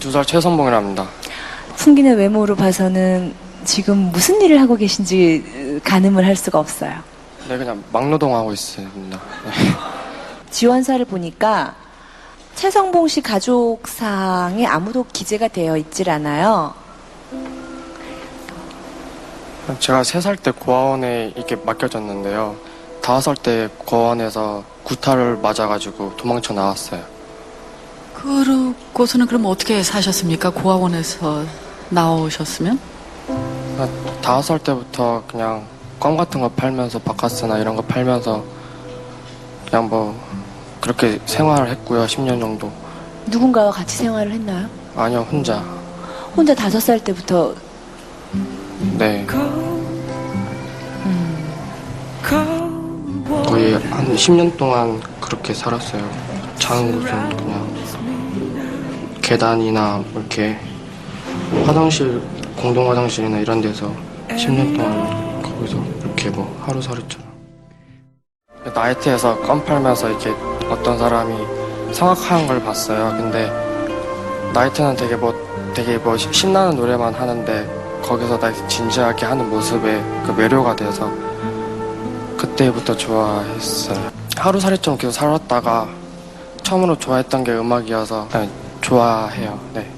22살 최선봉이랍니다. 풍기는 외모로 봐서는 지금 무슨 일을 하고 계신지 가늠을 할 수가 없어요. 네, 그냥 막노동하고 있습니다. 네. 지원서를 보니까 최성봉 씨 가족상에 아무도 기재가 되어 있질 않아요. 제가 3살 때 고아원에 이렇게 맡겨졌는데요. 5살 때 고아원에서 구타를 맞아가지고 도망쳐 나왔어요. 그러고서는 그럼 어떻게 사셨습니까? 고아원에서 나오셨으면? 5살 때부터 그냥 껌 같은 거 팔면서 바카스나 이런 거 팔면서 그냥 뭐 그렇게 생활을 했고요. 10년 정도. 누군가와 같이 생활을 했나요? 아니요, 혼자. 혼자 5살 때부터. 네. 거의 한 10년 동안 그렇게 살았어요. 자는 곳은 그냥 계단이나 이렇게 화장실, 공동 화장실이나 이런 데서 10년 동안 거기서 이렇게 뭐 하루살이처럼. 나이트에서 껌 팔면서 이렇게 어떤 사람이 성악하는 걸 봤어요. 근데 나이트는 되게 뭐 신나는 노래만 하는데 거기서 다 진지하게 하는 모습에 그 매료가 돼서 그때부터 좋아했어요. 하루살이처럼 계속 살았다가 처음으로 좋아했던 게 음악이어서 그냥 좋아해요. 네.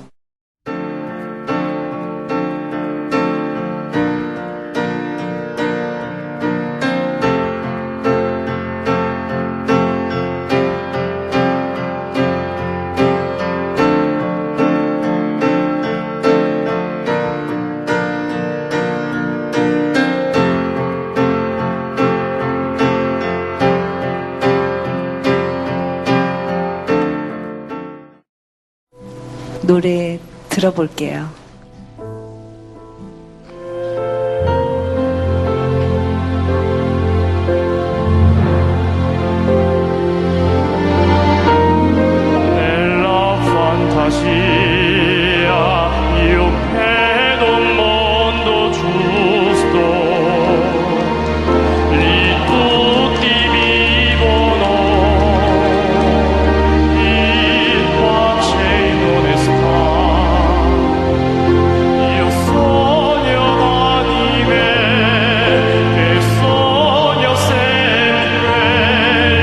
노래 들어볼게요. Nella fantasia io vedo un mondo giusto, lì tutti vivono in pace e in onestà. Io sogno d'anime che sogno sempre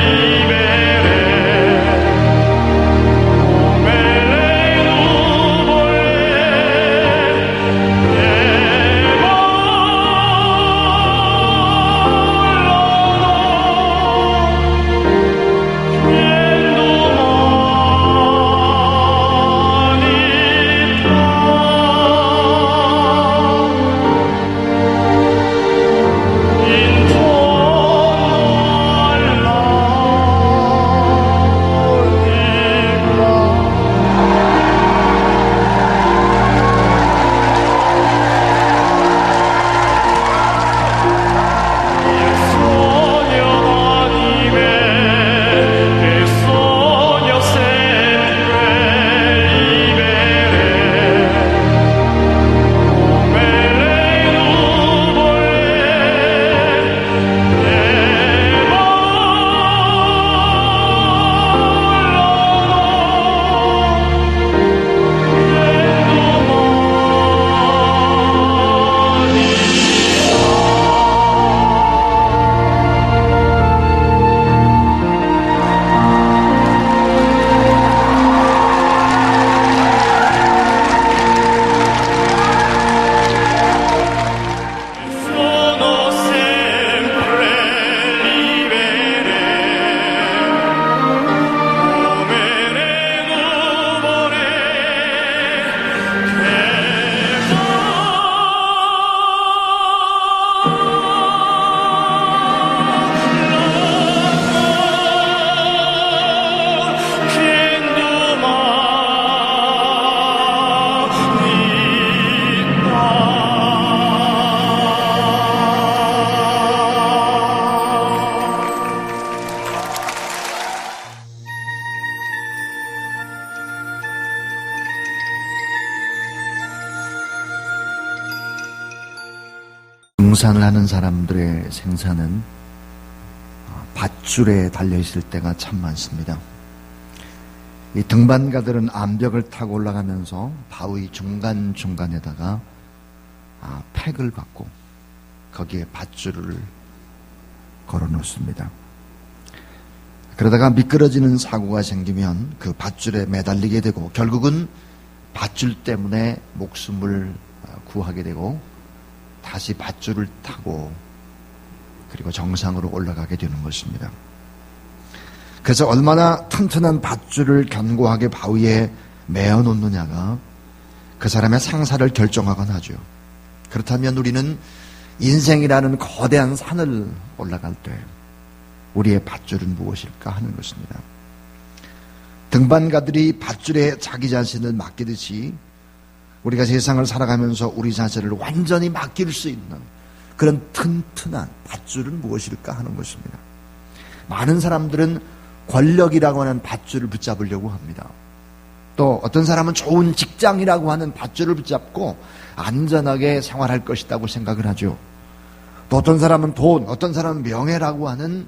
libere. Come le nuvole che sogno sempre libere, come le nuvole che sono sempre libere, come le nuvole che 등산을 하는 사람들의 생사는 밧줄에 달려있을 때가 참 많습니다. 이 등반가들은 암벽을 타고 올라가면서 바위 중간중간에다가 팩을 받고 거기에 밧줄을 걸어 놓습니다. 그러다가 미끄러지는 사고가 생기면 그 밧줄에 매달리게 되고 결국은 밧줄 때문에 목숨을 구하게 되고 다시 밧줄을 타고 그리고 정상으로 올라가게 되는 것입니다. 그래서 얼마나 튼튼한 밧줄을 견고하게 바위에 매어 놓느냐가 그 사람의 생사를 결정하곤 하죠. 그렇다면 우리는 인생이라는 거대한 산을 올라갈 때 우리의 밧줄은 무엇일까 하는 것입니다. 등반가들이 밧줄에 자기 자신을 맡기듯이 우리가 세상을 살아가면서 우리 자신을 완전히 맡길 수 있는 그런 튼튼한 밧줄은 무엇일까 하는 것입니다. 많은 사람들은 권력이라고 하는 밧줄을 붙잡으려고 합니다. 또 어떤 사람은 좋은 직장이라고 하는 밧줄을 붙잡고 안전하게 생활할 것이라고 생각을 하죠. 또 어떤 사람은 돈, 어떤 사람은 명예라고 하는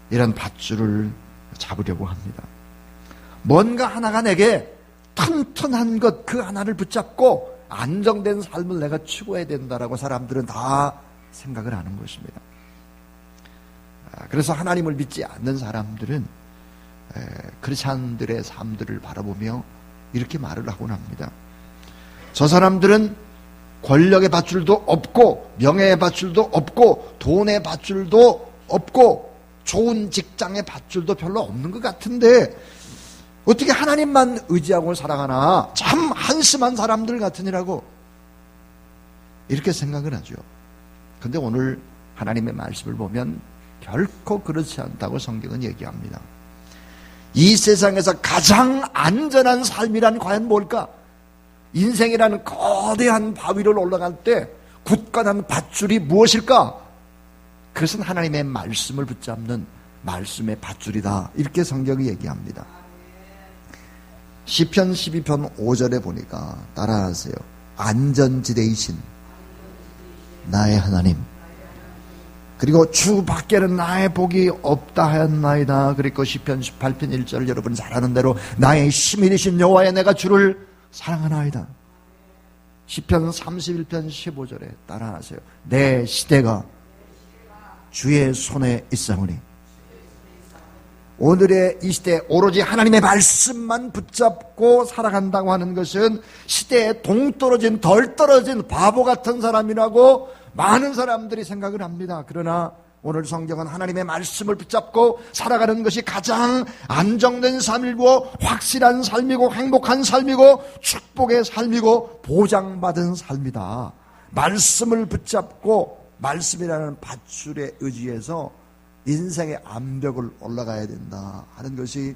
이런 밧줄을 잡으려고 합니다. 뭔가 하나가 내게 튼튼한 것 그 하나를 붙잡고 안정된 삶을 내가 추구해야 된다라고 사람들은 다 생각을 하는 것입니다. 그래서 하나님을 믿지 않는 사람들은 크리스찬들의 삶들을 바라보며 이렇게 말을 하곤 합니다. 저 사람들은 권력의 밧줄도 없고 명예의 밧줄도 없고 돈의 밧줄도 없고 좋은 직장의 밧줄도 별로 없는 것 같은데 어떻게 하나님만 의지하고 살아가나, 참 한심한 사람들 같으니라고 이렇게 생각을 하죠. 그런데 오늘 하나님의 말씀을 보면 결코 그렇지 않다고 성경은 얘기합니다. 이 세상에서 가장 안전한 삶이란 과연 뭘까? 인생이라는 거대한 바위를 올라갈 때 굳건한 밧줄이 무엇일까? 그것은 하나님의 말씀을 붙잡는 말씀의 밧줄이다. 이렇게 성경이 얘기합니다. 시편 12편 5절에 보니까 따라하세요. 안전지대이신 나의 하나님, 그리고 주 밖에는 나의 복이 없다 하였나이다. 그리고 시편 18편 1절 여러분 잘 아는 대로 나의 힘이 되신 여호와여 내가 주를 사랑하나이다. 시편 31편 15절에 따라하세요. 내 시대가 주의 손에 있사오니. 오늘의 이 시대에 오로지 하나님의 말씀만 붙잡고 살아간다고 하는 것은 시대에 동떨어진 덜 떨어진 바보 같은 사람이라고 많은 사람들이 생각을 합니다. 그러나 오늘 성경은 하나님의 말씀을 붙잡고 살아가는 것이 가장 안정된 삶이고 확실한 삶이고 행복한 삶이고 축복의 삶이고 보장받은 삶이다. 말씀을 붙잡고 말씀이라는 밧줄에 의지해서 인생의 암벽을 올라가야 된다 하는 것이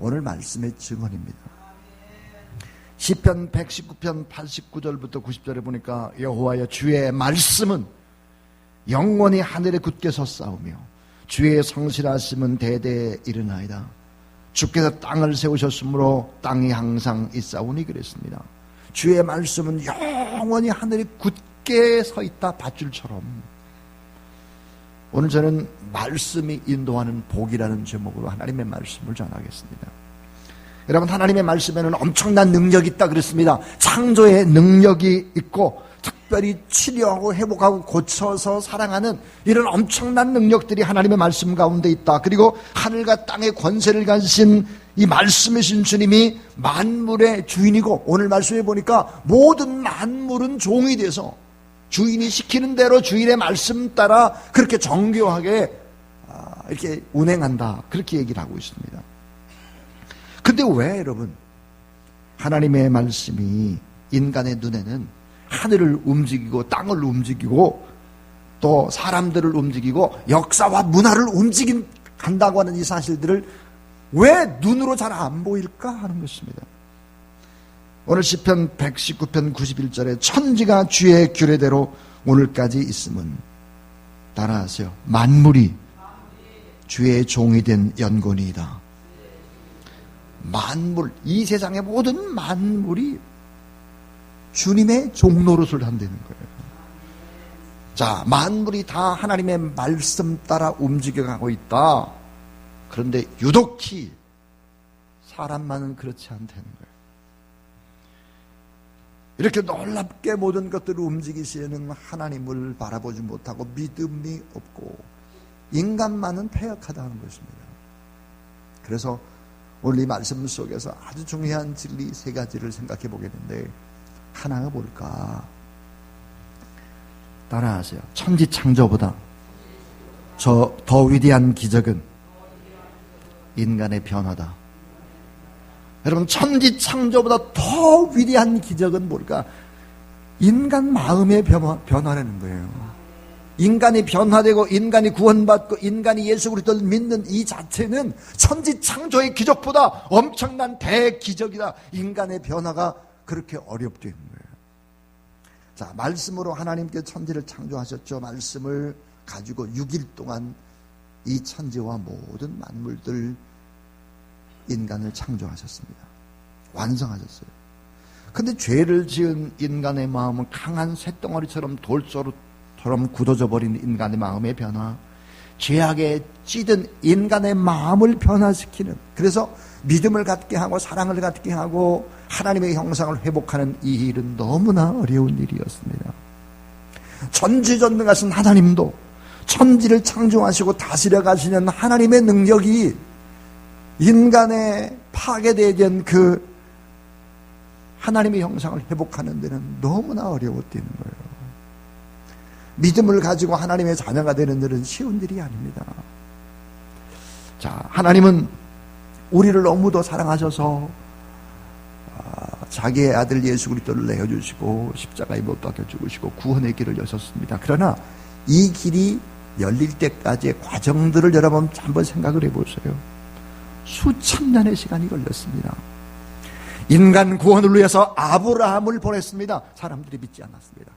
오늘 말씀의 증언입니다. 시편 119편 89절부터 90절에 보니까 여호와여 주의 말씀은 영원히 하늘에 굳게 섰사오며 주의 성실하심은 대대에 이르나이다. 주께서 땅을 세우셨으므로 땅이 항상 있사오니 그랬습니다. 주의 말씀은 영원히 하늘에 굳게 서 있다. 밧줄처럼. 오늘 저는 말씀이 인도하는 복이라는 제목으로 하나님의 말씀을 전하겠습니다. 여러분, 하나님의 말씀에는 엄청난 능력이 있다 그랬습니다. 창조의 능력이 있고 특별히 치료하고 회복하고 고쳐서 사랑하는 이런 엄청난 능력들이 하나님의 말씀 가운데 있다. 그리고 하늘과 땅의 권세를 가지신 이 말씀이신 주님이 만물의 주인이고, 오늘 말씀에 보니까 모든 만물은 종이 돼서 주인이 시키는 대로 주인의 말씀 따라 그렇게 정교하게 이렇게 운행한다. 그렇게 얘기를 하고 있습니다. 근데 왜 여러분 하나님의 말씀이 인간의 눈에는 하늘을 움직이고 땅을 움직이고 또 사람들을 움직이고 역사와 문화를 움직인다고 하는 이 사실들을 왜 눈으로 잘 안 보일까 하는 것입니다. 오늘 시편 119편 91절에 천지가 주의 규례대로 오늘까지 있음은, 따라하세요. 만물이 주의 종이 된 연고니이다. 만물, 이 세상의 모든 만물이 주님의 종노릇을 한다는 거예요. 자, 만물이 다 하나님의 말씀 따라 움직여가고 있다. 그런데 유독히 사람만은 그렇지 않다는 거예요. 이렇게 놀랍게 모든 것들을 움직이시는 하나님을 바라보지 못하고 믿음이 없고 인간만은 패역하다는 것입니다. 그래서 오늘 이 말씀 속에서 아주 중요한 진리 세 가지를 생각해 보겠는데, 하나가 뭘까? 따라하세요. 천지창조보다 더 위대한 기적은 인간의 변화다. 여러분, 천지창조보다 더 위대한 기적은 뭘까? 인간 마음의 변화라는 거예요. 인간이 변화되고 인간이 구원받고 인간이 예수 그리스도를 믿는 이 자체는 천지창조의 기적보다 엄청난 대기적이다. 인간의 변화가 그렇게 어렵다는 거예요. 자, 말씀으로 하나님께 천지를 창조하셨죠. 말씀을 가지고 6일 동안 이 천지와 모든 만물들, 인간을 창조하셨습니다. 완성하셨어요. 근데 죄를 지은 인간의 마음은 강한 쇳덩어리처럼 돌처럼 굳어져 버린 인간의 마음의 변화, 죄악에 찌든 인간의 마음을 변화시키는, 그래서 믿음을 갖게 하고 사랑을 갖게 하고 하나님의 형상을 회복하는 이 일은 너무나 어려운 일이었습니다. 전지전능하신 하나님도 천지를 창조하시고 다스려 가시는 하나님의 능력이 인간의 파괴되던 그 하나님의 형상을 회복하는 데는 너무나 어려웠다는 거예요. 믿음을 가지고 하나님의 자녀가 되는 일은 쉬운 일이 아닙니다. 자, 하나님은 우리를 너무도 사랑하셔서 자기의 아들 예수 그리스도를 내어주시고 십자가에 못 박혀 죽으시고 구원의 길을 여셨습니다. 그러나 이 길이 열릴 때까지의 과정들을 여러분 한번 생각을 해보세요. 수천 년의 시간이 걸렸습니다. 인간 구원을 위해서 아브라함을 보냈습니다. 사람들이 믿지 않았습니다.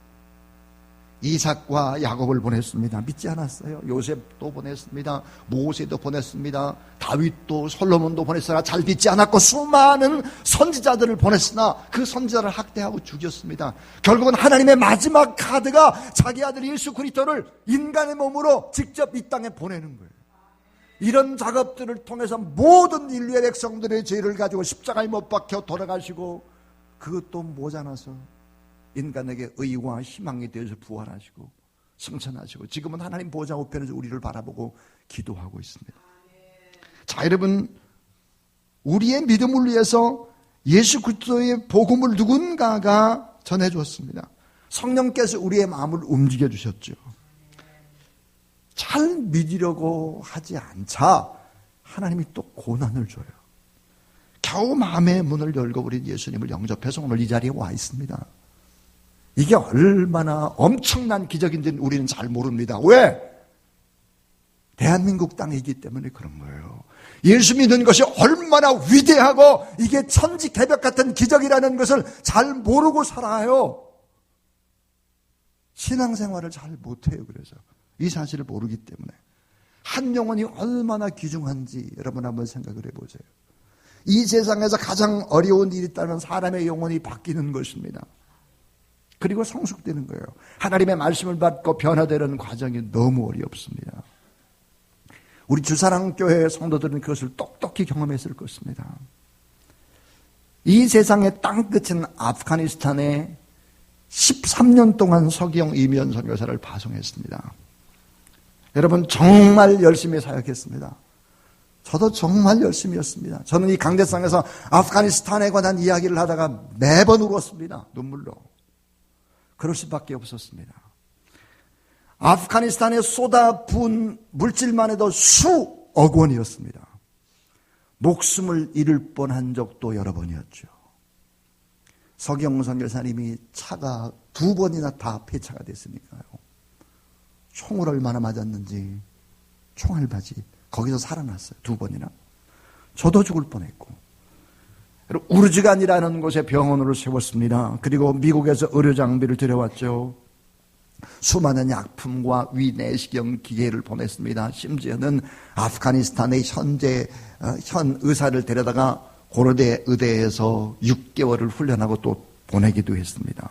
이삭과 야곱을 보냈습니다. 믿지 않았어요. 요셉도 보냈습니다. 모세도 보냈습니다. 다윗도 솔로몬도 보냈으나 잘 믿지 않았고 수많은 선지자들을 보냈으나 그 선지자를 학대하고 죽였습니다. 결국은 하나님의 마지막 카드가 자기 아들 예수 그리스도를 인간의 몸으로 직접 이 땅에 보내는 거예요. 이런 작업들을 통해서 모든 인류의 백성들의 죄를 가지고 십자가에 못 박혀 돌아가시고, 그것도 모자라서 인간에게 의와 희망이 되어서 부활하시고 승천하시고 지금은 하나님 보좌 우편에서 우리를 바라보고 기도하고 있습니다. 자, 여러분, 우리의 믿음을 위해서 예수 그리스도의 복음을 누군가가 전해줬습니다. 성령께서 우리의 마음을 움직여 주셨죠. 잘 믿으려고 하지 않자 하나님이 또 고난을 줘요. 겨우 마음의 문을 열고 우리 예수님을 영접해서 오늘 이 자리에 와 있습니다. 이게 얼마나 엄청난 기적인지는 우리는 잘 모릅니다. 왜? 대한민국 땅이기 때문에 그런 거예요. 예수 믿는 것이 얼마나 위대하고 이게 천지개벽 같은 기적이라는 것을 잘 모르고 살아요. 신앙생활을 잘 못해요. 그래서 이 사실을 모르기 때문에. 한 영혼이 얼마나 귀중한지 여러분 한번 생각을 해보세요. 이 세상에서 가장 어려운 일이 있다면 사람의 영혼이 바뀌는 것입니다. 그리고 성숙되는 거예요. 하나님의 말씀을 받고 변화되는 과정이 너무 어렵습니다. 우리 주사랑교회 성도들은 그것을 똑똑히 경험했을 것입니다. 이 세상의 땅끝인 아프가니스탄에 13년 동안 서기영 이면 선교사를 파송했습니다. 여러분, 정말 열심히 사역했습니다. 저도 정말 열심히 했습니다. 저는 이 강대상에서 아프가니스탄에 관한 이야기를 하다가 매번 울었습니다. 눈물로. 그럴 수밖에 없었습니다. 아프가니스탄에 쏟아부은 물질만 해도 수억 원이었습니다. 목숨을 잃을 뻔한 적도 여러 번이었죠. 서기영 선교사님이 차가 2번이나 다 폐차가 됐으니까요. 총을 얼마나 맞았는지 총알바지 거기서 살아났어요. 2번이나. 저도 죽을 뻔했고. 우르즈간이라는 곳에 병원을 세웠습니다. 그리고 미국에서 의료 장비를 들여왔죠. 수많은 약품과 위내시경 기계를 보냈습니다. 심지어는 아프가니스탄의 현 의사를 데려다가 고려대 의대에서 6개월을 훈련하고 또 보내기도 했습니다.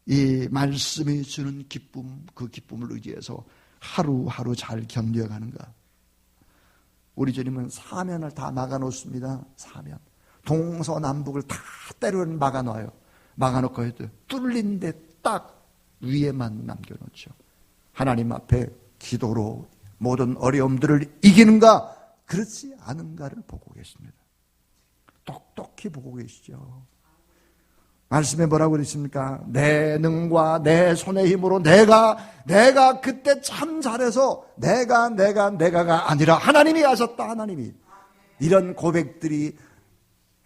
이 말씀이 주는 기쁨, 그 기쁨을 의지해서 하루하루 잘 견뎌가는가? 우리 주님은 사면을 다 막아놓습니다. 사면. 동서남북을 다 때로는 막아놔요. 막아놓고 해도 뚫린 데 딱 위에만 남겨놓죠. 하나님 앞에 기도로 모든 어려움들을 이기는가? 그렇지 않은가를 보고 계십니다. 똑똑히 보고 계시죠. 말씀에 뭐라고 그랬습니까? 내 능과 내 손의 힘으로 내가 그때 참 잘해서 내가가 아니라 하나님이 하셨다. 하나님이. 이런 고백들이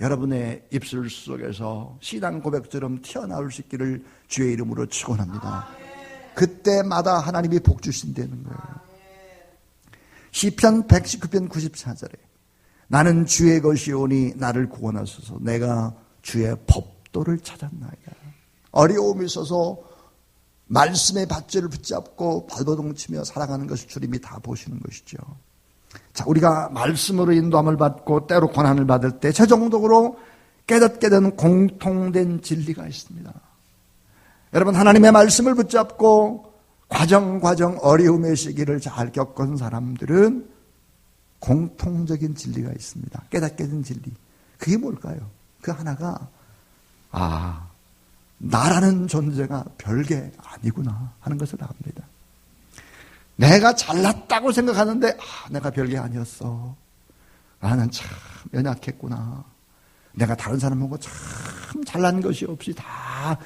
여러분의 입술 속에서 신앙 고백처럼 튀어나올 수 있기를 주의 이름으로 축원합니다. 그때마다 하나님이 복 주신다는 거예요. 시편 119편 94절에 나는 주의 것이오니 나를 구원하소서. 내가 주의 법도를 찾았나이다. 어려움이 있어서 말씀의 밧줄을 붙잡고 발버둥치며 살아가는 것을 주님이 다 보시는 것이죠. 자, 우리가 말씀으로 인도함을 받고 때로 고난을 받을 때 최종적으로 깨닫게 되는 공통된 진리가 있습니다. 여러분, 하나님의 말씀을 붙잡고 과정 어려움의 시기를 잘 겪은 사람들은 공통적인 진리가 있습니다. 깨닫게 된 진리. 그게 뭘까요? 그 하나가 나라는 존재가 별게 아니구나 하는 것을 압니다. 내가 잘났다고 생각하는데 내가 별게 아니었어. 나는 참 연약했구나. 내가 다른 사람하고 참 잘난 것이 없이 다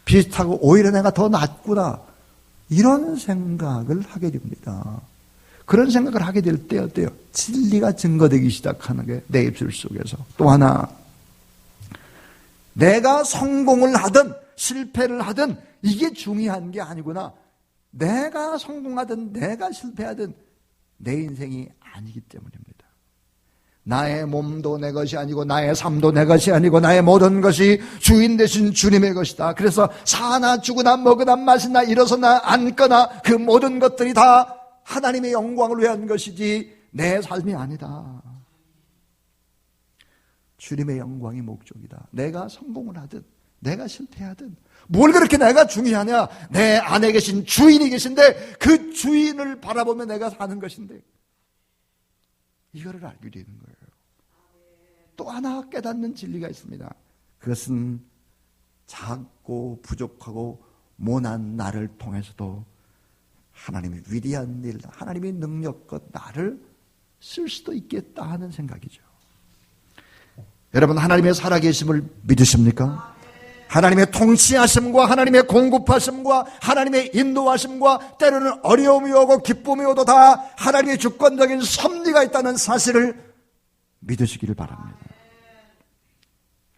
비슷하고 오히려 내가 더 낫구나. 이런 생각을 하게 됩니다. 그런 생각을 하게 될 때 어때요? 진리가 증거되기 시작하는 게 내 입술 속에서. 또 하나, 내가 성공을 하든 실패를 하든 이게 중요한 게 아니구나. 내가 성공하든 내가 실패하든 내 인생이 아니기 때문입니다. 나의 몸도 내 것이 아니고 나의 삶도 내 것이 아니고 나의 모든 것이 주인 되신 주님의 것이다. 그래서 사나 죽으나 먹으나 마시나 일어서나 앉거나 그 모든 것들이 다 하나님의 영광을 위한 것이지 내 삶이 아니다. 주님의 영광이 목적이다. 내가 성공을 하든 내가 실패하든 뭘 그렇게 내가 중요하냐. 내 안에 계신 주인이 계신데 그 주인을 바라보며 내가 사는 것인데 이거를 알게 되는 거예요. 또 하나 깨닫는 진리가 있습니다. 그것은 작고 부족하고 모난 나를 통해서도 하나님의 위대한 일, 하나님의 능력껏 나를 쓸 수도 있겠다 하는 생각이죠. 여러분, 하나님의 살아계심을 믿으십니까? 하나님의 통치하심과 하나님의 공급하심과 하나님의 인도하심과 때로는 어려움이 오고 기쁨이 오도 다 하나님의 주권적인 섭리가 있다는 사실을 믿으시기를 바랍니다.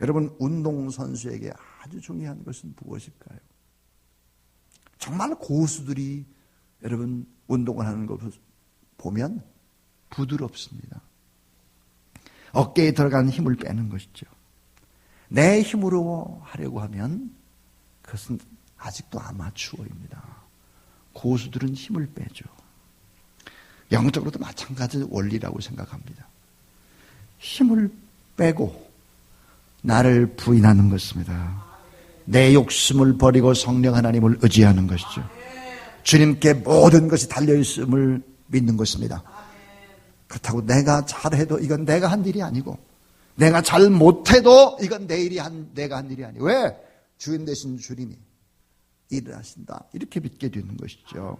여러분, 운동선수에게 아주 중요한 것은 무엇일까요? 정말 고수들이 여러분 운동을 하는 것을 보면 부드럽습니다. 어깨에 들어간 힘을 빼는 것이죠. 내 힘으로 하려고 하면 그것은 아직도 아마추어입니다. 고수들은 힘을 빼죠. 영적으로도 마찬가지 원리라고 생각합니다. 힘을 빼고 나를 부인하는 것입니다. 내 욕심을 버리고 성령 하나님을 의지하는 것이죠. 주님께 모든 것이 달려있음을 믿는 것입니다. 그렇다고 내가 잘해도 이건 내가 한 일이 아니고 내가 잘 못해도 이건 내가 한 일이 아니고 왜? 주인 되신 주님이 일을 하신다. 이렇게 믿게 되는 것이죠.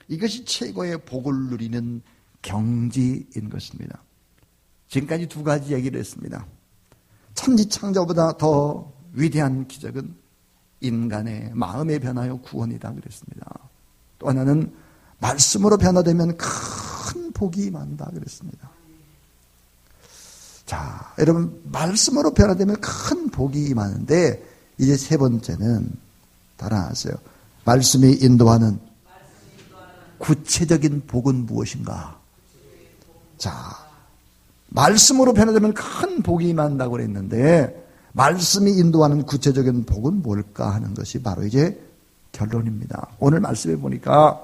이것이 최고의 복을 누리는 경지인 것입니다. 지금까지 두 가지 얘기를 했습니다. 천지창조보다 더 위대한 기적은 인간의 마음의 변화요 구원이다 그랬습니다. 또 하나는 말씀으로 변화되면 큰 복이 임한다 그랬습니다. 자, 여러분, 말씀으로 변화되면 큰 복이 임하는데 이제 세 번째는 따라하세요. 말씀이 인도하는 구체적인 복은 무엇인가? 자, 말씀으로 변화되면 큰 복이 임한다고 그랬는데 말씀이 인도하는 구체적인 복은 뭘까 하는 것이 바로 이제 결론입니다. 오늘 말씀에 보니까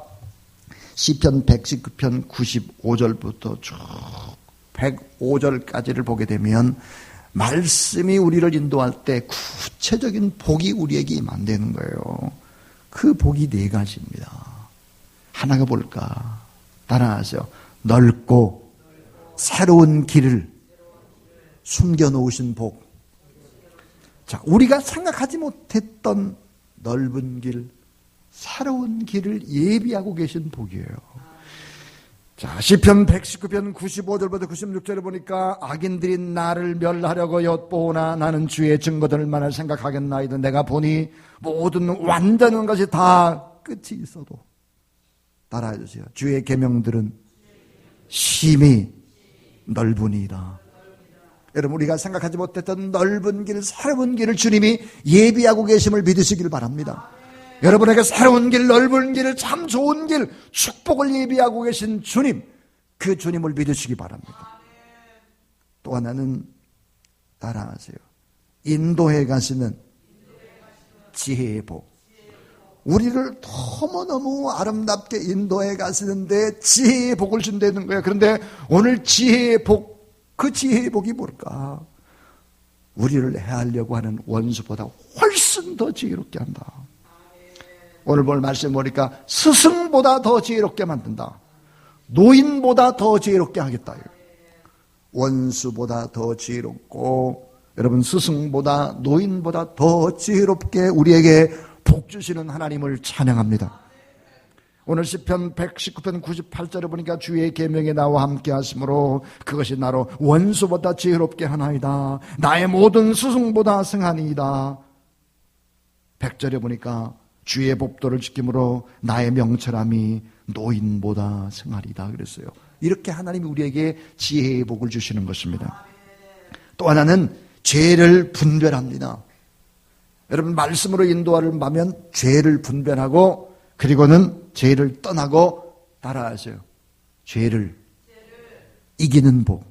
시편 119편 95절부터 쭉 105절까지를 보게 되면 말씀이 우리를 인도할 때 구체적인 복이 우리에게 임한다는 거예요. 그 복이 4가지입니다. 하나가 뭘까? 따라하세요. 넓고 새로운 길을 숨겨놓으신 복. 자, 우리가 생각하지 못했던 넓은 길, 새로운 길을 예비하고 계신 복이에요. 자, 시편 119편 95절부터 96절에 보니까 악인들이 나를 멸하려고 엿보오나 나는 주의 증거들만을 생각하겠나이다. 내가 보니 모든 완전한 것이 다 끝이 있어도. 따라해 주세요. 주의 계명들은 심히 넓으니이다. 여러분, 우리가 생각하지 못했던 넓은 길, 새로운 길을 주님이 예비하고 계심을 믿으시길 바랍니다. 여러분에게 새로운 길, 넓은 길, 참 좋은 길, 축복을 예비하고 계신 주님, 그 주님을 믿으시기 바랍니다. 또 하나는 따라하세요. 인도해 가시는 지혜의 복. 우리를 너무너무 아름답게 인도해 가시는데 지혜의 복을 준다는 거예요. 그런데 오늘 지혜의 복, 그 지혜의 복이 뭘까? 우리를 해하려고 하는 원수보다 훨씬 더 지혜롭게 한다. 오늘 볼 말씀 보니까 스승보다 더 지혜롭게 만든다. 노인보다 더 지혜롭게 하겠다. 원수보다 더 지혜롭고, 여러분, 스승보다 노인보다 더 지혜롭게 우리에게 복 주시는 하나님을 찬양합니다. 오늘 시편 119편 98절에 보니까 주의 계명에 나와 함께 하심으로 그것이 나로 원수보다 지혜롭게 하나이다. 나의 모든 스승보다 승하니이다. 100절에 보니까 주의 법도를 지킴으로 나의 명철함이 노인보다 승하리다 그랬어요. 이렇게 하나님이 우리에게 지혜의 복을 주시는 것입니다. 또 하나는 죄를 분별합니다. 여러분, 말씀으로 인도하를 하면 죄를 분별하고, 그리고는 죄를 떠나고, 따라하세요. 죄를 이기는 복.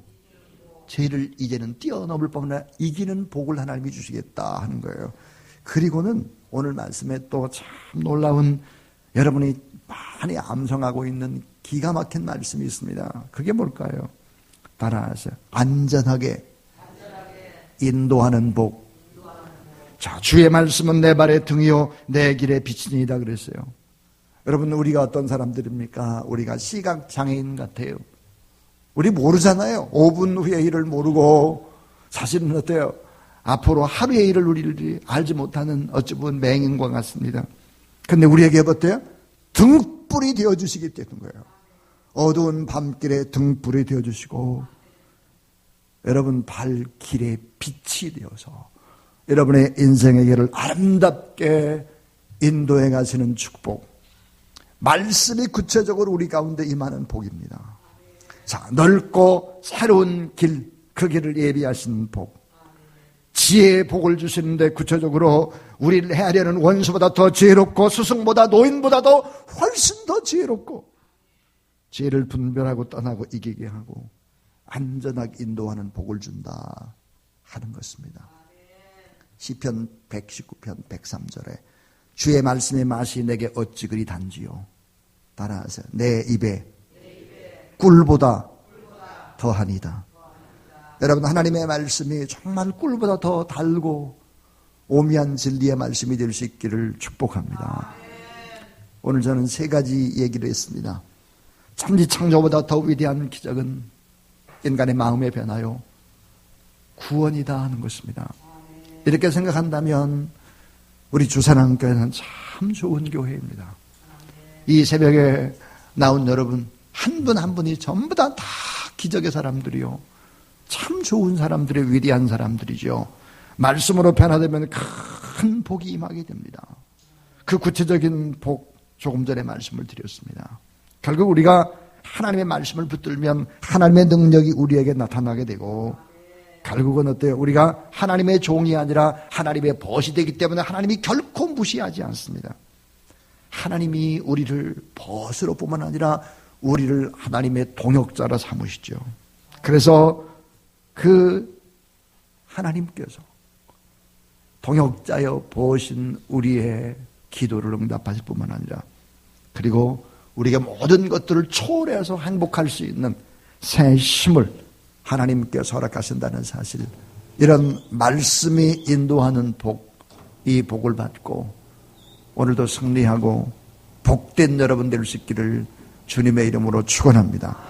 죄를 이제는 뛰어넘을 뿐만 아니라 이기는 복을 하나님이 주시겠다 하는 거예요. 그리고는 오늘 말씀에 또 참 놀라운, 여러분이 많이 암송하고 있는 기가 막힌 말씀이 있습니다. 그게 뭘까요? 따라하세요. 안전하게 인도하는 복. 자, 주의 말씀은 내 발의 등이요 내 길의 빛이니이다 그랬어요. 여러분, 우리가 어떤 사람들입니까? 우리가 시각장애인 같아요. 우리 모르잖아요. 5분 후의 일을 모르고, 사실은 어때요? 앞으로 하루의 일을 우리를 알지 못하는 어찌 보면 맹인과 같습니다. 근데 우리에게 어때요? 등불이 되어주시기 때문인 거예요. 어두운 밤길에 등불이 되어주시고, 여러분 발길에 빛이 되어서 여러분의 인생의 길을 아름답게 인도해 가시는 축복. 말씀이 구체적으로 우리 가운데 임하는 복입니다. 자, 넓고 새로운 길, 그 길을 예비하신 복. 지혜의 복을 주시는데 구체적으로 우리를 해하려는 원수보다 더 지혜롭고, 스승보다 노인보다도 훨씬 더 지혜롭고, 지혜를 분별하고 떠나고 이기게 하고 안전하게 인도하는 복을 준다 하는 것입니다. 시편 119편 103절에 주의 말씀의 맛이 내게 어찌 그리 단지요. 따라하세요. 내 입에 꿀보다 더하니다. 여러분, 하나님의 말씀이 정말 꿀보다 더 달고 오미한 진리의 말씀이 될 수 있기를 축복합니다. 오늘 저는 3가지 얘기를 했습니다. 천지 창조보다 더 위대한 기적은 인간의 마음의 변화요, 구원이다 하는 것입니다. 이렇게 생각한다면 우리 주사랑교회는 참 좋은 교회입니다. 이 새벽에 나온 여러분 한 분 한 분이 전부 다 기적의 사람들이요, 참 좋은 사람들의 위대한 사람들이죠. 말씀으로 변화되면 큰 복이 임하게 됩니다. 그 구체적인 복, 조금 전에 말씀을 드렸습니다. 결국 우리가 하나님의 말씀을 붙들면 하나님의 능력이 우리에게 나타나게 되고, 결국은 어때요? 우리가 하나님의 종이 아니라 하나님의 벗이 되기 때문에 하나님이 결코 무시하지 않습니다. 하나님이 우리를 벗으로 뿐만 아니라 우리를 하나님의 동역자로 삼으시죠. 그래서 그 하나님께서 동역자여 보신 우리의 기도를 응답하실 뿐만 아니라, 그리고 우리가 모든 것들을 초월해서 행복할 수 있는 새 힘을 하나님께서 허락하신다는 사실, 이런 말씀이 인도하는 복, 이 복을 받고 오늘도 승리하고 복된 여러분 될 수 있기를 주님의 이름으로 축원합니다.